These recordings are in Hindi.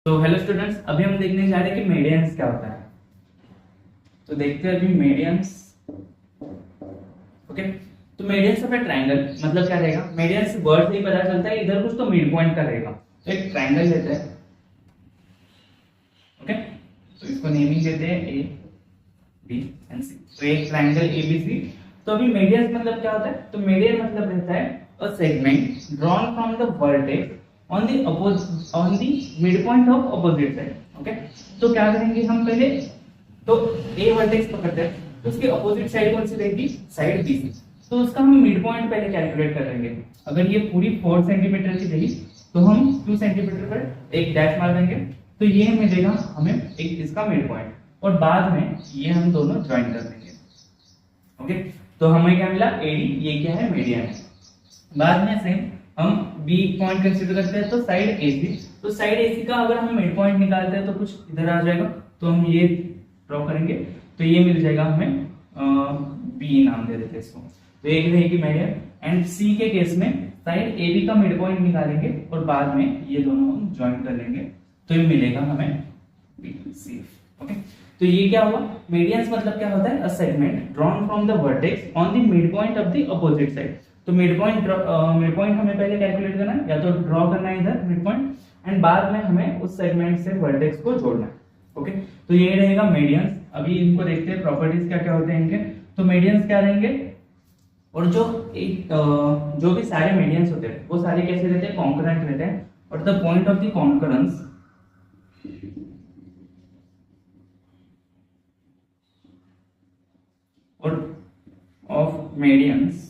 तो हेलो स्टूडेंट्स, अभी हम देखने जा रहे हैं कि मेडियंस क्या होता है। तो देखते हैं अभी मेडियंस। ओके, तो मेडियंस ऑफ ए ट्रायंगल मतलब क्या रहेगा। मेडियंस वर्ड से ही पता चलता है, इधर कुछ तो मिड पॉइंट का रहेगा। तो एक ट्रायंगल लेते हैं। ओके, तो इसको नेमिंग देते हैं ए बी एंड सी। तो एक ट्रायंगल एबीसी। तो अभी मेडियंस मतलब क्या होता है, तो मेडियन मतलब रहता है a segment drawn from the vertex on the mid point of opposite side. Okay, तो क्या करेंगे हम पहले, तो ए वर्टेक्स पकड़ते हैं, तो उसकी अपोजिट साइड कौन सी रहेगी, साइड बी सी। तो उसका हम मिड पॉइंट पहले कैलकुलेट कर लेंगे। अगर ये पूरी 4 सेंटीमीटर की रही तो हम 2 सेंटीमीटर पर एक डैश मार देंगे, तो ये मिलेगा हमें एक इसका मिड पॉइंट, और बाद में ये हम दोनों ज्वाइन कर देंगे। ओके, तो हमें क्या मिला, एडी, ये क्या है, मीडियन है। बाद में सेम हम बी पॉइंट कंसीडर करते हैं, तो साइड एसी। तो साइड एसी का अगर हम मिड पॉइंट निकालते हैं तो कुछ इधर आ जाएगा, तो हम ये ड्रॉ करेंगे, तो ये मिल जाएगा हमें, बी नाम दे देते हैं इसको। तो एक रहेगी मीडियन। एंड सी के केस में साइड ए बी का मिड पॉइंट निकालेंगे और बाद में ये दोनों हम ज्वाइन कर लेंगे, तो ये मिलेगा हमें बी सी। ओके, तो ये क्या हुआ, मीडियंस मतलब क्या होता है, a segment drawn from the vertex on the mid point of the opposite side. तो मिड पॉइंट हमें पहले कैलकुलेट करना है, या तो ड्रॉ करना है इधर मिड पॉइंट, एंड बाद में हमें उस सेगमेंट से वर्टेक्स को जोड़ना है। ओके, तो ये रहेगा मीडियंस। अभी इनको देखते हैं प्रॉपर्टीज क्या क्या होते हैं इनके। तो मीडियंस क्या रहेंगे, और जो भी सारे मीडियंस होते हैं वो सारे कैसे रहते हैं, कॉन्करेंट रहते हैं। और the point of the concurrence और ऑफ मीडियंस,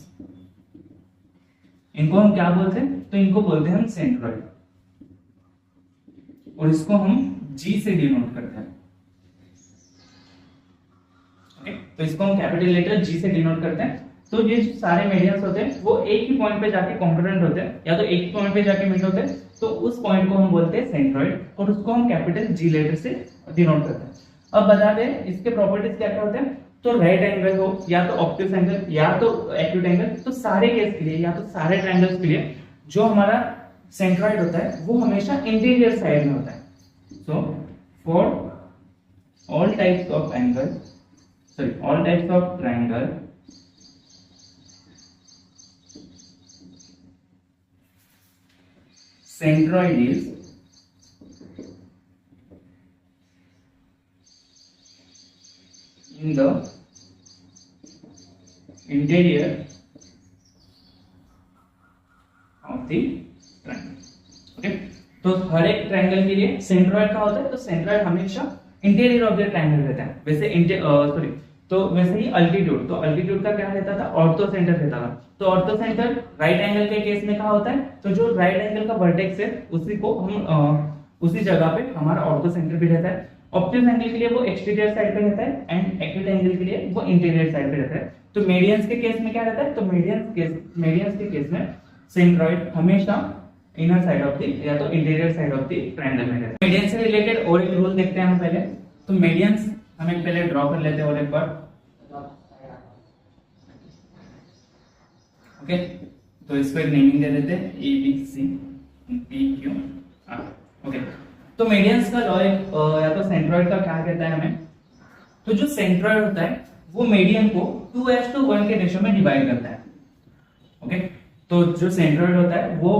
इनको हम क्या बोलते हैं, तो इनको बोलते हैं हम सेंट्रॉइड, और इसको हम जी से डिनोट करते हैं। ओके, तो इसको हम कैपिटल लेटर जी से डिनोट करते हैं। तो ये जो सारे मीडियंस होते हैं वो एक ही पॉइंट पे जाके कॉन्करेंट होते हैं, या तो एक ही पॉइंट पे जाके मीट होते हैं, तो उस पॉइंट को हम बोलते हैं सेंट्रॉइड, और उसको हम कैपिटल जी लेटर से डिनोट करते हैं। अब बता दें इसके प्रॉपर्टीज क्या क्या होते हैं। तो राइट एंगल हो, या तो ऑब्ट्यूस एंगल, या तो एक्यूट एंगल, तो सारे केस के लिए या तो सारे ट्रायंगल्स के लिए जो हमारा सेंट्रॉइड होता है वो हमेशा इंटीरियर साइड में होता है। So for all types of triangle centroid is in the interior of the triangle. Okay, तो हर एक ट्रायंगल के लिए सेंट्रॉइड का होता है, तो सेंट्रॉइड हमेशा इंटीरियर ऑफ द ट्रायंगल रहता है। वैसे ही अल्टीट्यूड, तो अल्टीट्यूड का क्या रहता था, ऑर्थो सेंटर रहता था। तो ऑर्थो सेंटर राइट एंगल के केस में क्या होता है, तो जो राइट एंगल का वर्टेक्स है उसी को हम उसी जगह पे हमारा ऑर्थो सेंटर भी रहता है। ऑब्ट्यूस एंगल के लिए वो एक्सटीरियर साइड पे रहता है, एंड एक्यूट एंगल के लिए वो इंटीरियर साइड पे रहता है। तो मीडियंस के केस में क्या रहता है, तो मीडियंस के केस में सेंट्रॉइड हमेशा इनर साइड ऑफ द या तो interior side of the triangle में रहता है। मीडियंस से रिलेटेड और एक रूल देखते हैं हम पहले। तो मीडियंस हमें पहले ड्रॉ कर लेते हैं और एक बार। ओके, तो इसको एक नेमिंग दे देते हैं A B C P Q R. Okay, तो मीडियंस का लॉ या तो सेंट्रॉइड का क्या कहता है हमें, तो जो सेंट्रॉइड होता है वो मीडियन को 2:1 के रेशियो में डिवाइड करता है। ओके, तो जो सेंट्रॉइड होता है वो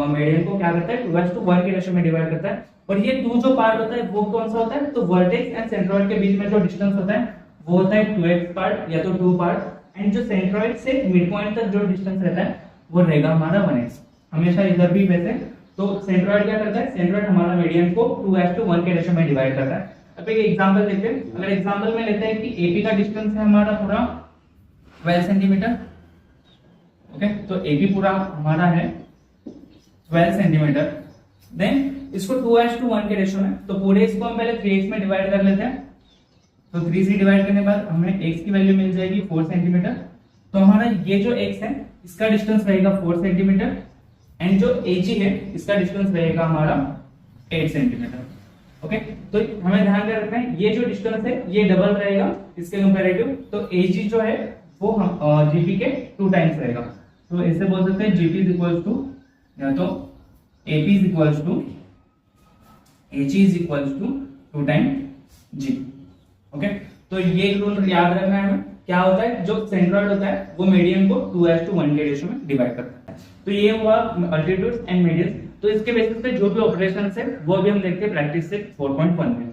मीडियन को क्या करता है, 2:1 के रेशियो में डिवाइड करता है। और ये 2 जो पार्ट होता है वो कौन सा होता है, तो वर्टेक्स एंड सेंट्रॉइड के बीच में जो डिस्टेंस होता है वो होता है 2x पार्ट या तो 2 पार्ट, एंड जो सेंट्रॉइड से मिड पॉइंट तक जो डिस्टेंस रहता है वो रहेगा हमारा 1x। हमेशा इधर भी वैसे। तो सेंट्रॉइड क्या करता है, सेंट्रॉइड हमारा मीडियन को 2:1 के रेशियो में डिवाइड करता है। अब एक एग्जांपल देखते हैं। अगर एग्जांपल में लेते हैं कि एपी का डिस्टेंस है हमारा पूरा 12 सेंटीमीटर। ओके, तो एपी पूरा हमारा है 12 सेंटीमीटर। देन इसको 2:1 के रेशियो में, तो पूरे इसको हम पहले 3x में डिवाइड कर लेते हैं। तो 3 से डिवाइड करने के बाद हमें x की वैल्यू मिल जाएगी 4 सेंटीमीटर। तो हमारा ये जो x है इसका डिस्टेंस रहेगा 4 सेंटीमीटर, एंड जो AG है इसका डिस्टेंस रहेगा हमारा 8 सेंटीमीटर। ओके, तो हमें ध्यान में रखना है ये जो डिस्टेंस है ये डबल रहेगा इसके कंपैरेटिव। तो AG जो है वो GP के 2 टाइम्स रहेगा। तो ऐसे बोल सकते हैं GP इज इक्वल टू, या तो AP is equal to H is equal to 2 time G. Okay, तो ये एक रूल याद रखना है हमें। क्या होता है, जो सेंट्रॉइड होता है वो मीडियन को 2:1 के रेशियो में डिवाइड करता है। तो ये हुआ अल्टीट्यूड एंड मीडियन। तो इसके बेसिस पे जो भी ऑपरेशन है वो भी हम देखते हैं प्रैक्टिस से 4.1 में।